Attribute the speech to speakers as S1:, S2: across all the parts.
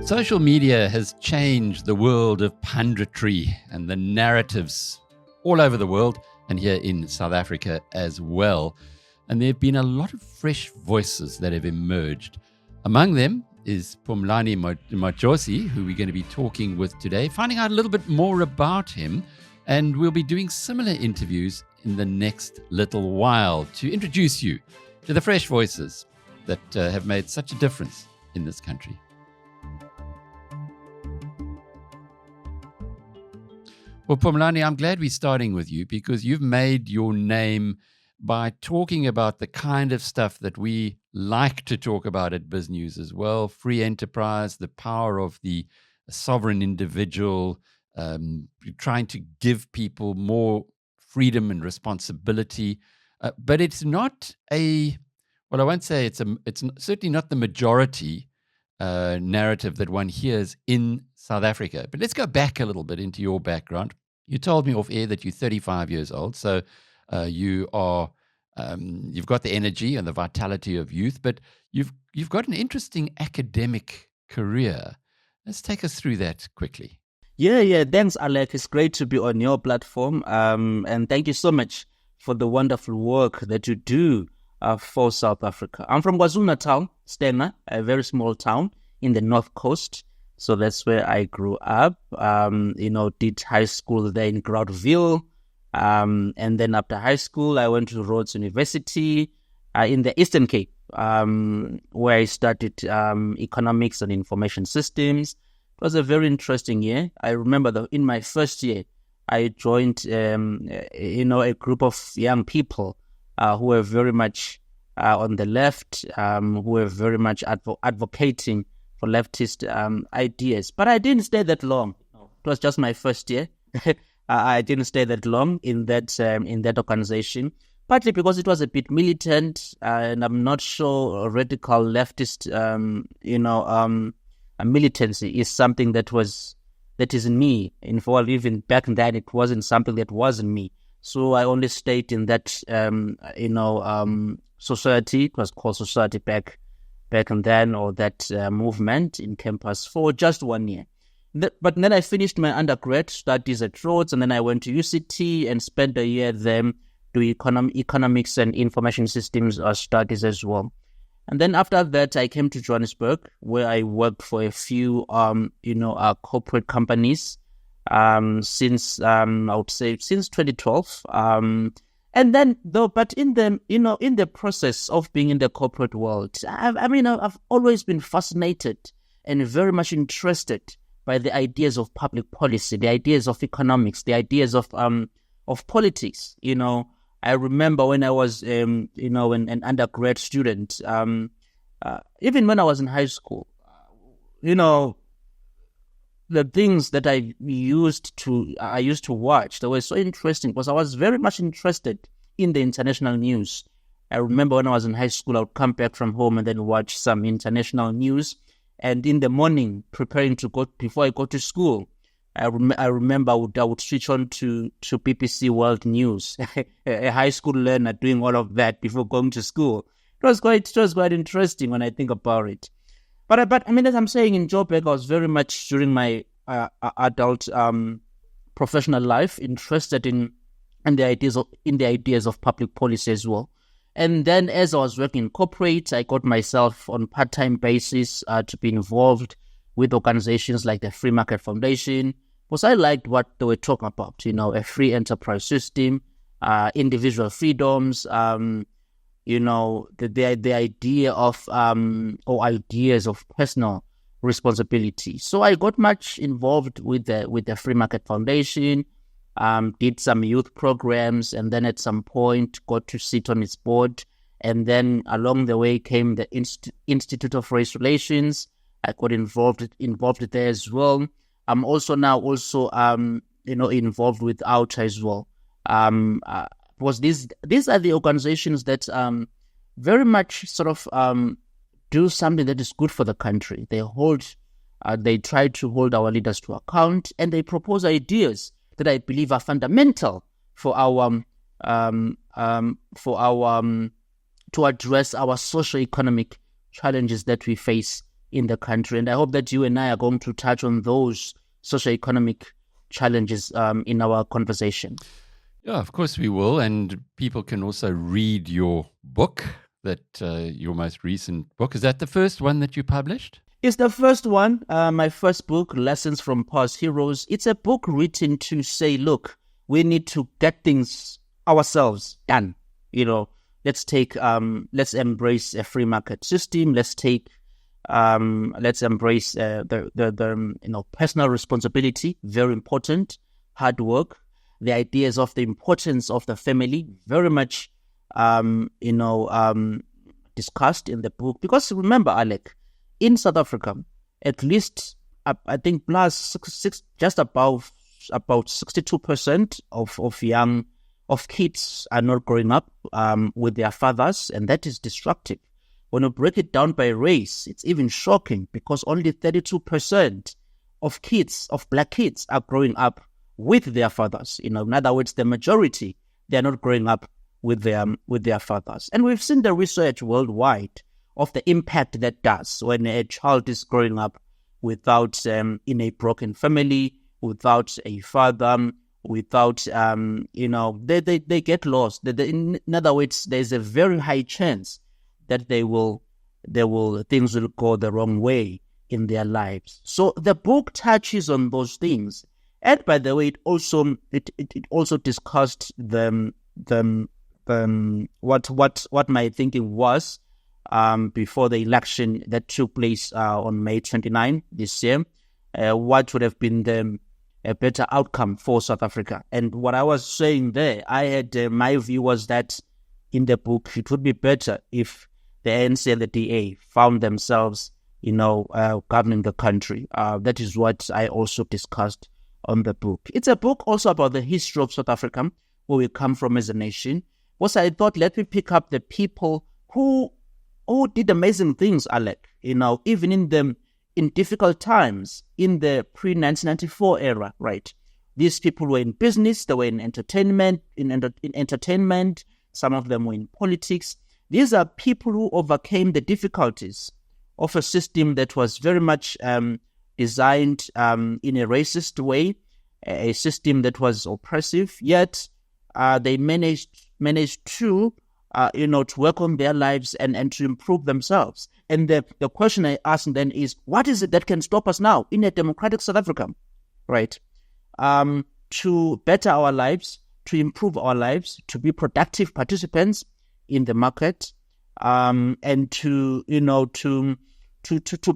S1: Social media has changed the world of punditry and the narratives all over the world and here in South Africa as well. And there have been a lot of fresh voices that have emerged. Among them is Phumlani Majozi, who we're going to be talking with today, finding out a little bit more about him. And we'll be doing similar interviews in the next little while to introduce you to the fresh voices that have made such a difference in this country. Well, Phumlani, I'm glad we're starting with you because you've made your name by talking about the kind of stuff that we like to talk about at BizNews as well. Free enterprise, the power of the sovereign individual, trying to give people more freedom and responsibility. But it's not I won't say it's certainly not the majority narrative that one hears in South Africa. But let's go back a little bit into your background. You told me off air that you're 35 years old, so you are you've got the energy and the vitality of youth, but you've got an interesting academic career. Let's take us through that quickly.
S2: Yeah. Thanks, Alec. It's great to be on your platform, and thank you so much for the wonderful work that you do for South Africa. I'm from KwaZulu-Natal, Stanger, a very small town in the North Coast. So that's where I grew up, did high school there in Groundville. And then after high school, I went to Rhodes University in the Eastern Cape, where I studied economics and information systems. It was a very interesting year. I remember that in my first year, I joined, a group of young people who were very much on the left, who were very much advocating for leftist ideas. But I didn't stay that long. It was just my first year. I didn't stay that long in that organization, partly because it was a bit militant, and I'm not sure radical leftist, militancy is something that is in me. In fact, even back then, it wasn't something that was in me. So I only stayed in that, society. It was called society back then, or that movement in campus for just 1 year. But then I finished my undergrad studies at Rhodes, and then I went to UCT and spent a year there doing economics and information systems studies as well. And then after that, I came to Johannesburg, where I worked for a few, corporate companies since 2012. And then, but in the process of being in the corporate world, I've always been fascinated and very much interested by the ideas of public policy, the ideas of economics, the ideas of politics. I remember when I was, an undergrad student, even when I was in high school, the things that I used to watch, they were so interesting because I was very much interested in the international news. I remember when I was in high school, I would come back from home and then watch some international news. And in the morning, preparing to go, before I go to school, I remember I would switch on to BBC World News, a high school learner doing all of that before going to school. It was quite interesting when I think about it. But as I'm saying, in Joburg, I was very much during my adult professional life interested in the ideas of public policy as well. And then as I was working in corporate, I got myself on part-time basis to be involved with organizations like the Free Market Foundation, because I liked what they were talking about, a free enterprise system, individual freedoms, the idea of, or ideas of personal responsibility. So I got much involved with the Free Market Foundation, did some youth programs, and then at some point got to sit on its board. And then along the way came the Institute of Race Relations. I got involved there as well. I'm also now involved with OUTA as well. Because these are the organizations that very much sort of do something that is good for the country. They try to hold our leaders to account, and they propose ideas that I believe are fundamental for our to address our socio-economic challenges that we face in the country. And I hope that you and I are going to touch on those socioeconomic challenges in our conversation.
S1: Yeah, of course we will. And people can also read your book, your most recent book. Is that the first one that you published?
S2: It's the first one, my first book, Lessons from Past Heroes. It's a book written to say, look, we need to get things ourselves done. Let's embrace a free market system. Let's embrace the personal responsibility, very important, hard work, the ideas of the importance of the family, very much, discussed in the book. Because remember, Alec, in South Africa, at least I think just about 62% of kids are not growing up with their fathers, and that is destructive. When you break it down by race, it's even shocking because only 32% of black kids are growing up with their fathers. In other words, the majority, they're not growing up with their fathers. And we've seen the research worldwide of the impact that does when a child is growing up without in a broken family, without a father, without they get lost. In other words, there's a very high chance that things will go the wrong way in their lives. So the book touches on those things. And by the way, it also discussed what my thinking was before the election that took place on May 29 this year. What would have been a better outcome for South Africa? And what I was saying there, I had my view was that in the book it would be better if the ANC and the DA found themselves, governing the country. That is what I also discussed on the book. It's a book also about the history of South Africa, where we come from as a nation. Also, I thought, let me pick up the people who did amazing things, Alec. Even in difficult times, in the pre-1994 era, right? These people were in business, they were in entertainment, some of them were in politics. These are people who overcame the difficulties of a system that was very much designed in a racist way, a system that was oppressive, yet they managed to work on their lives and to improve themselves. And the question I ask then is, what is it that can stop us now in a democratic South Africa, right? To better our lives, to improve our lives, to be productive participants in the market, and to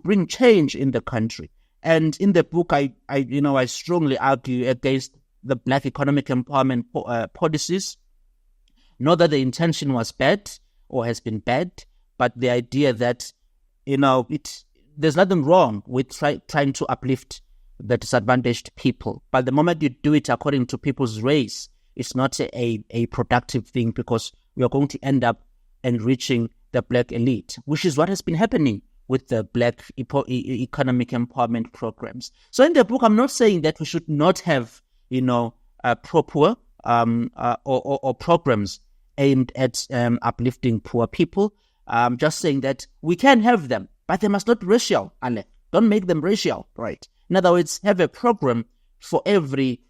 S2: bring change in the country. And in the book, I strongly argue against the Black economic empowerment policies. Not that the intention was bad or has been bad, but the idea that, there's nothing wrong with trying to uplift the disadvantaged people. But the moment you do it according to people's race, it's not a productive thing, because we are going to end up enriching the Black elite, which is what has been happening with the Black economic empowerment programs. So in the book, I'm not saying that we should not have, proper or programs aimed at uplifting poor people. I'm just saying that we can have them, but they must not be racial, Ale. Don't make them racial, right? In other words, have a program for every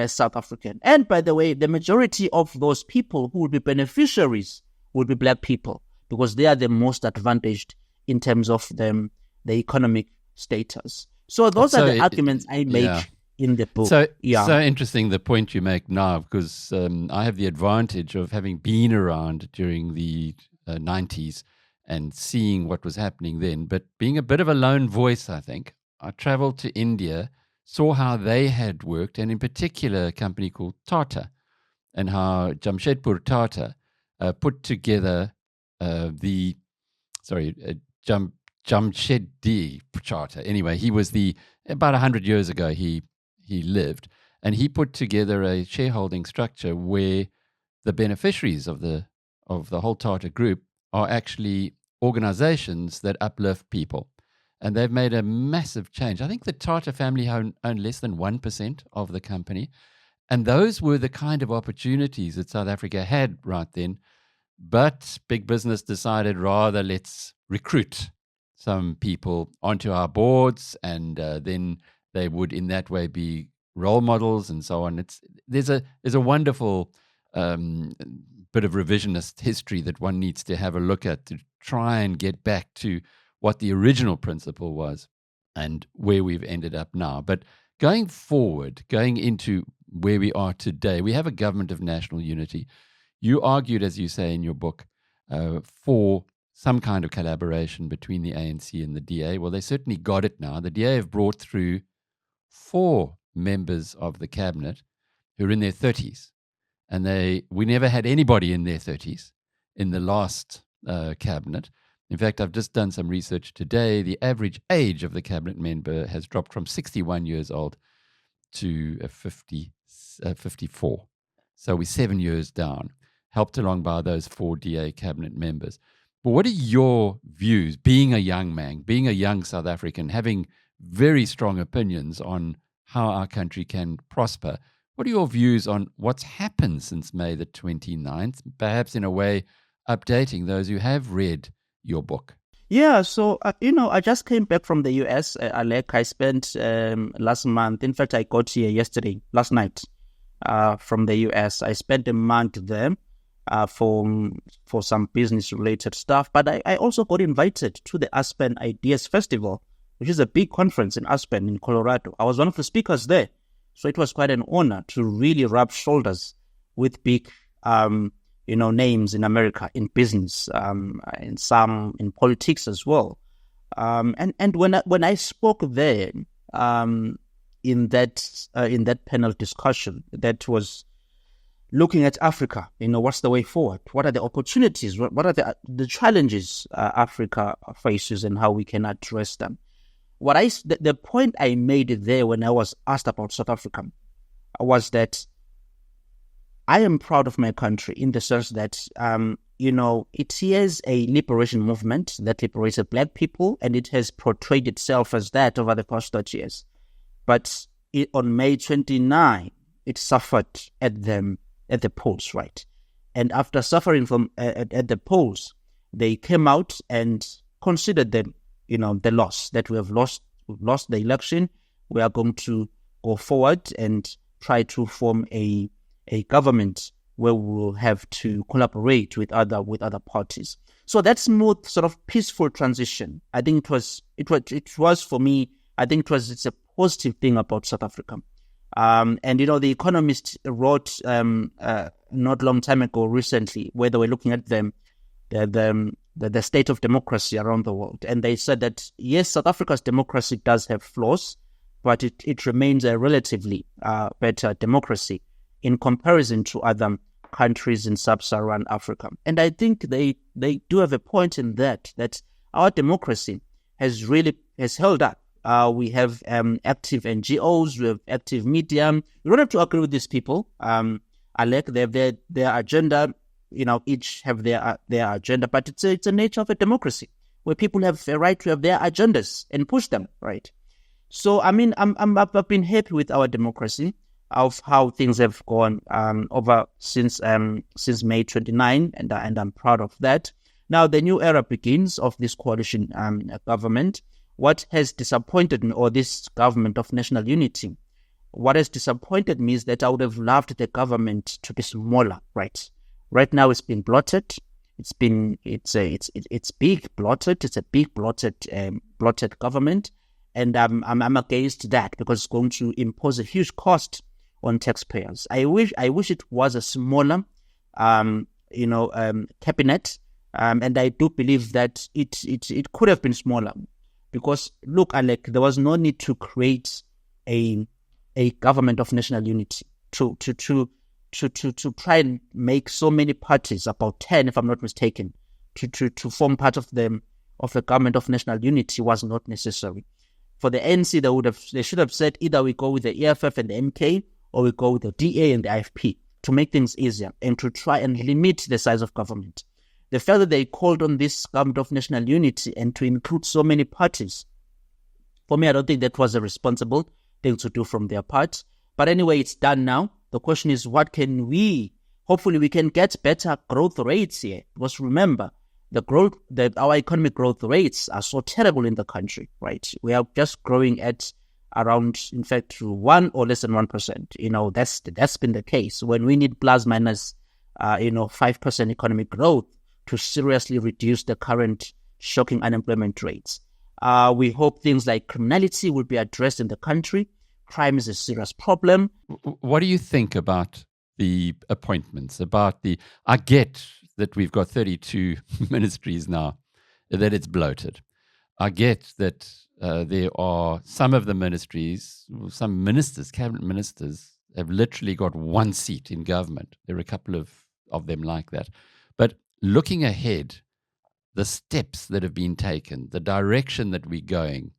S2: South African. And by the way, the majority of those people who will be beneficiaries will be Black people, because they are the most advantaged in terms of the economic status. So those are the arguments I make in the book.
S1: So interesting, the point you make now, because I have the advantage of having been around during the 90s and seeing what was happening then, but being a bit of a lone voice, I think. I traveled to India, saw how they had worked, and in particular a company called Tata, and how Jamshedpur Tata put together Jamshedji Tata. Anyway, he was about 100 years ago he lived, and he put together a shareholding structure where the beneficiaries of the whole Tata group are actually organizations that uplift people. And they've made a massive change. I think the Tata family own less than 1% of the company. And those were the kind of opportunities that South Africa had right then. But big business decided rather let's recruit some people onto our boards, and then they would in that way be role models and so on. There's a wonderful bit of revisionist history that one needs to have a look at to try and get back to what the original principle was and where we've ended up now. But going forward, going into where we are today, we have a government of national unity. You argued, as you say in your book, for some kind of collaboration between the ANC and the DA. Well, they certainly got it now. The DA have brought through 4 members of the cabinet who are in their 30s. And we never had anybody in their 30s in the last cabinet. In fact, I've just done some research today. The average age of the cabinet member has dropped from 61 years old to 54. So we're 7 years down, helped along by those 4 DA cabinet members. But what are your views, being a young man, being a young South African, having very strong opinions on how our country can prosper? What are your views on what's happened since May the 29th, perhaps in a way updating those who have read your book?
S2: Yeah, so, I just came back from the US, Alec. I spent last month, in fact, I got here last night, from the US. I spent a month there for some business-related stuff, but I also got invited to the Aspen Ideas Festival, which is a big conference in Aspen, in Colorado. I was one of the speakers there. So it was quite an honor to really rub shoulders with big, names in America, in business, and some in politics as well. And when I spoke there, in that panel discussion, that was looking at Africa, what's the way forward? What are the opportunities? What are the challenges Africa faces, and how we can address them? The point I made there when I was asked about South Africa was that I am proud of my country in the sense that, it is a liberation movement that liberated Black people, and it has portrayed itself as that over the past 30 years. But on May 29, it suffered at the polls, right? And after suffering from at the polls, they came out and considered them, the loss, that we've lost the election. We are going to go forward and try to form a government where we will have to collaborate with other parties. So that smooth, sort of peaceful transition, I think it was for me. I think it's a positive thing about South Africa. And the Economist wrote not long time ago, recently, where they were looking at the state of democracy around the world. And they said that, yes, South Africa's democracy does have flaws, but it remains a relatively better democracy in comparison to other countries in sub-Saharan Africa. And I think they do have a point in that our democracy has held up. We have active NGOs, we have active media. You don't have to agree with these people. Alec, they have their agenda. Each have their agenda, but it's a nature of a democracy where people have a right to have their agendas and push them, right? So, I've been happy with our democracy, of how things have gone over since May 29, and I'm proud of that. Now, the new era begins of this coalition government. What has disappointed me, or this government of national unity, what has disappointed me is that I would have loved the government to be smaller, right? Right now, it's been blotted. It's big blotted. It's a big blotted government, and I'm against that because it's going to impose a huge cost on taxpayers. I wish it was a smaller, cabinet, and I do believe that it could have been smaller, because look, Alec, there was no need to create a government of national unity to try and make so many parties, about 10 if I'm not mistaken, to form part of the government of national unity was not necessary. For the ANC, they should have said either we go with the EFF and the MK, or we go with the DA and the IFP, to make things easier and to try and limit the size of government. The fact that they called on this government of national unity and to include so many parties, for me, I don't think that was a responsible thing to do from their part. But anyway, it's done now. The question is, hopefully we can get better growth rates here. Because remember, our economic growth rates are so terrible in the country, right? We are just growing at around, in fact, 1 or less than 1%. That's been the case when we need plus minus, 5% economic growth to seriously reduce the current shocking unemployment rates. We hope things like criminality will be addressed in the country. Crime is a serious problem.
S1: What do you think about the appointments? I get that we've got 32 ministries now, that it's bloated. I get that there are some of the ministries, some ministers, cabinet ministers, have literally got one seat in government. There are a couple of them like that. But looking ahead, the steps that have been taken, the direction that we're going,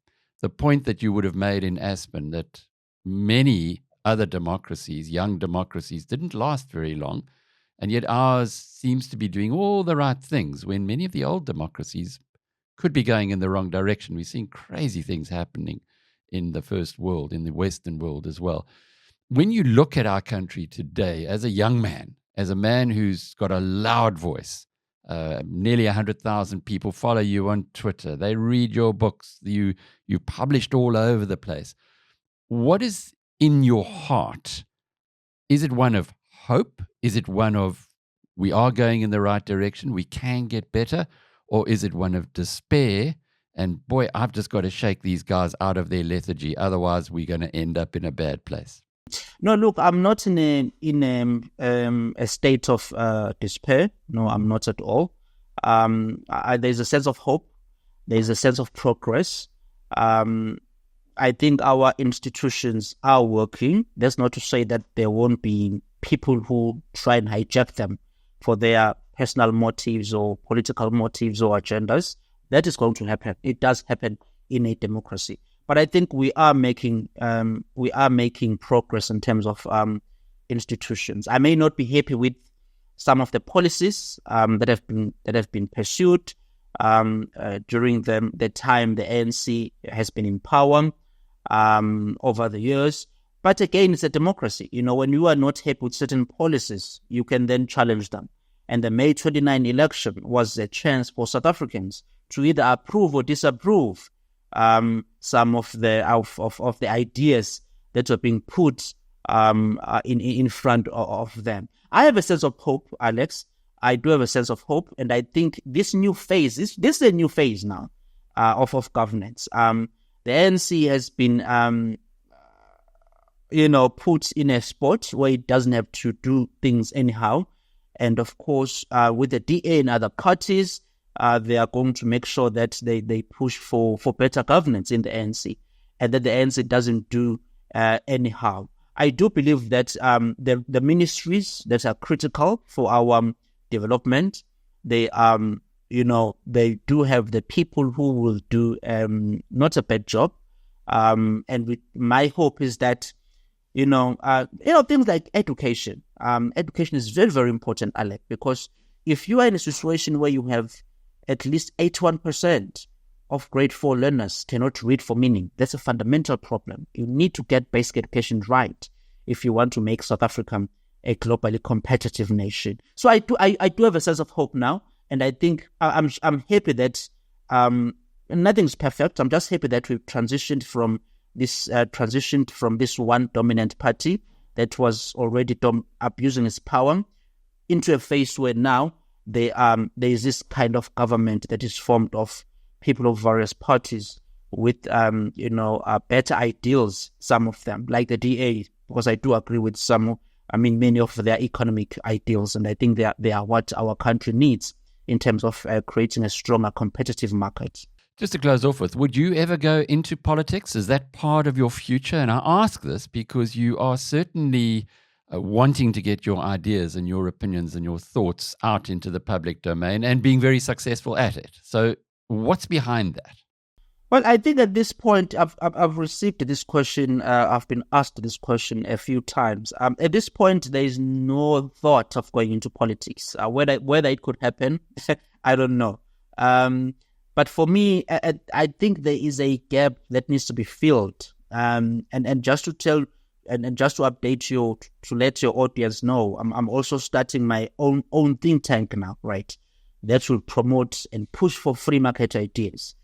S1: the point that you would have made in Aspen that many other democracies, young democracies, didn't last very long, and yet ours seems to be doing all the right things when many of the old democracies could be going in the wrong direction. We're seeing crazy things happening in the first world, in the Western world as well. When you look at our country today, as a young man, as a man who's got a loud voice, nearly 100,000 people follow you on Twitter. They read your books. You published all over the place. What is in your heart? Is it one of hope? Is it one of we are going in the right direction, we can get better? Or is it one of despair? And boy, I've just got to shake these guys out of their lethargy. Otherwise, we're going to end up in a bad place.
S2: No, look, I'm not in a state of despair. No, I'm not at all. There's a sense of hope. There's a sense of progress. I think our institutions are working. That's not to say that there won't be people who try and hijack them for their personal motives or political motives or agendas. That is going to happen. It does happen in a democracy. But I think we are making progress in terms of institutions. I may not be happy with some of the policies that have been pursued during the time the ANC has been in power over the years. But again, it's a democracy. When you are not happy with certain policies, you can then challenge them. And the May 29 election was a chance for South Africans to either approve or disapprove some of the ideas that were being put in front of them. I have a sense of hope, Alex. I do have a sense of hope, and I think this new phase, this is a new phase now of governance. The ANC has been, put in a spot where it doesn't have to do things anyhow. And of course, with the DA and other parties, they are going to make sure that they push for better governance in the ANC, and that the ANC doesn't do anyhow. I do believe that the ministries that are critical for our development, they do have the people who will do not a bad job. And my hope is that things like education. Education is very, very important, Alec, because if you are in a situation where you have at least 81% of grade 4 learners cannot read for meaning, that's a fundamental problem. You need to get basic education right if you want to make South Africa a globally competitive nation. So I do have a sense of hope now, and I think I'm happy that nothing's perfect. I'm just happy that we've transitioned from this one dominant party that was already abusing its power into a phase where now there is this kind of government that is formed of people of various parties with better ideals, some of them, like the DA, because I do agree with many of their economic ideals, and I think they are what our country needs in terms of creating a stronger competitive market.
S1: Just to close off with, would you ever go into politics? Is that part of your future? And I ask this because you are certainly wanting to get your ideas and your opinions and your thoughts out into the public domain and being very successful at it. So what's behind that?
S2: Well, I think at this point, I've received this question. I've been asked this question a few times. At this point, there is no thought of going into politics. Whether it could happen, I don't know. But for me, I think there is a gap that needs to be filled. And just to tell and just to update you, to let your audience know, I'm also starting my own think tank now, right? that will promote and push for free market ideas.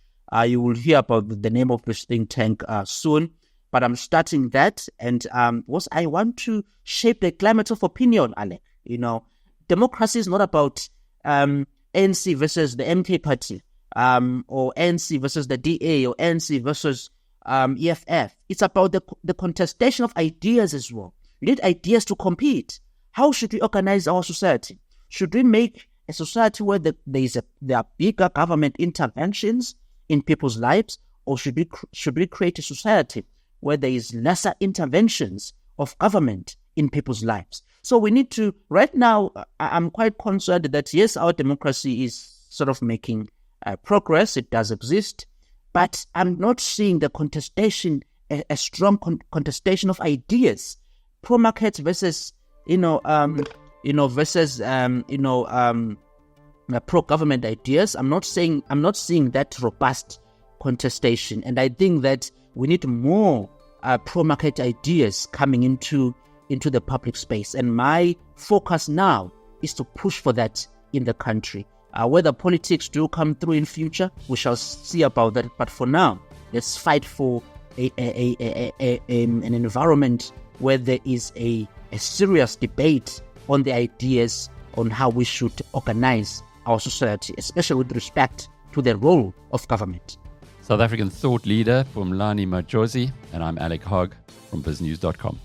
S2: You will hear about the name of this think tank soon, but I'm starting that, and I want to shape the climate of opinion, Alec. Democracy is not about ANC versus the MK party, or ANC versus the DA, or ANC versus EFF. It's about the contestation of ideas as well. We need ideas to compete. How should we organize our society? Should we make a society where there are bigger government interventions in people's lives, or should we create a society where there is lesser interventions of government in people's lives? So we need to, right now, I'm quite concerned that yes, our democracy is sort of making progress. It does exist, but I'm not seeing the contestation, a strong contestation of ideas, pro market versus pro government ideas. I'm not seeing that robust contestation, and I think that we need more pro market ideas coming into the public space. And my focus now is to push for that in the country. Whether politics do come through in future, we shall see about that. But for now, let's fight for an environment where there is a serious debate on the ideas on how we should organize our society, especially with respect to the role of government.
S1: South African thought leader Phumlani Majozi, and I'm Alec Hogg from BizNews.com.